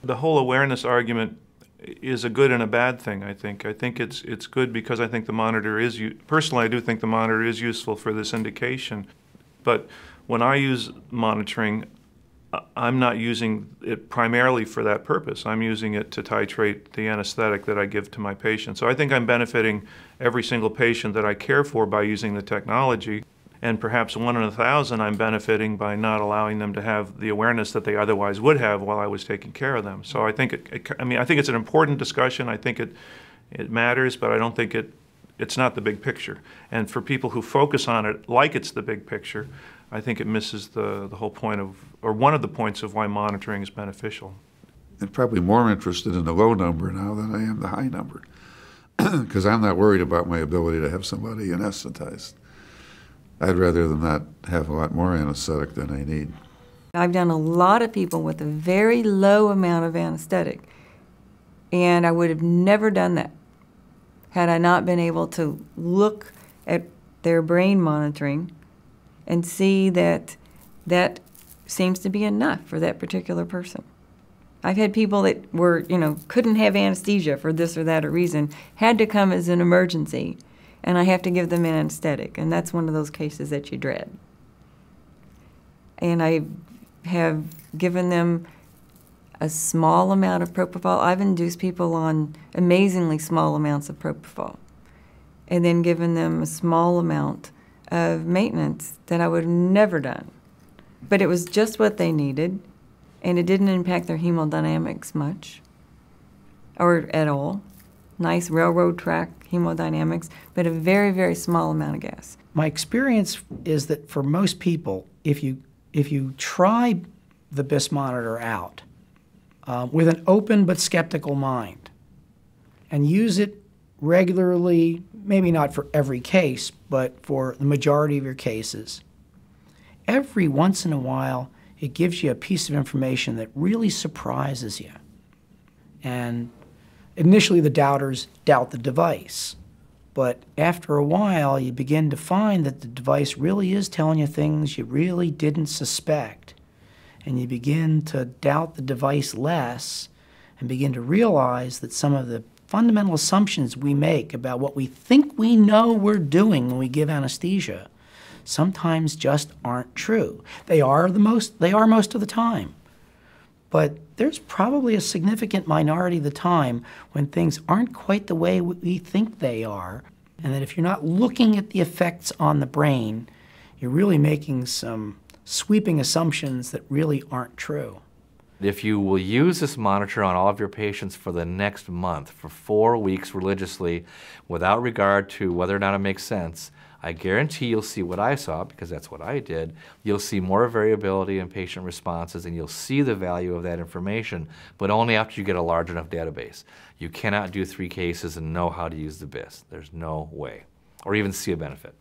The whole awareness argument is a good and a bad thing, I think. I think it's good because I think the monitor is, personally I do think the monitor is useful for this indication. But when I use monitoring, I'm not using it primarily for that purpose. I'm using it to titrate the anesthetic that I give to my patient. So I think I'm benefiting every single patient that I care for by using the technology. And perhaps 1 in 1,000 I'm benefiting by not allowing them to have the awareness that they otherwise would have while I was taking care of them. So I think I think it's an important discussion. I think it matters, but I don't think it's not the big picture. And for people who focus on it like it's the big picture, I think it misses the whole point of, or one of the points of why monitoring is beneficial. I'm probably more interested in the low number now than I am the high number, because I'm not worried about my ability to have somebody anesthetized. I'd rather than not have a lot more anesthetic than I need. I've done a lot of people with a very low amount of anesthetic, and I would have never done that had I not been able to look at their brain monitoring and see that that seems to be enough for that particular person. I've had people that were, couldn't have anesthesia for this or that reason, had to come as an emergency, and I have to give them an anesthetic, and that's one of those cases that you dread. And I have given them a small amount of propofol. I've induced people on amazingly small amounts of propofol, and then given them a small amount of maintenance that I would have never done. But it was just what they needed, and it didn't impact their hemodynamics much, or at all. Nice railroad track hemodynamics, but a very, very small amount of gas. My experience is that for most people, if you try the BIS monitor out with an open but skeptical mind and use it regularly, maybe not for every case, but for the majority of your cases, every once in a while it gives you a piece of information that really surprises you. And initially the doubters doubt the device, but after a while you begin to find that the device really is telling you things you really didn't suspect, and you begin to doubt the device less and begin to realize that some of the fundamental assumptions we make about what we think we know we're doing when we give anesthesia sometimes just aren't true. They are most of the time. But there's probably a significant minority of the time when things aren't quite the way we think they are, and that if you're not looking at the effects on the brain, you're really making some sweeping assumptions that really aren't true. If you will use this monitor on all of your patients for the next month, for 4 weeks religiously, without regard to whether or not it makes sense, I guarantee you'll see what I saw, because that's what I did. You'll see more variability in patient responses, and you'll see the value of that information, but only after you get a large enough database. You cannot do 3 cases and know how to use the BIS. There's no way, or even see a benefit.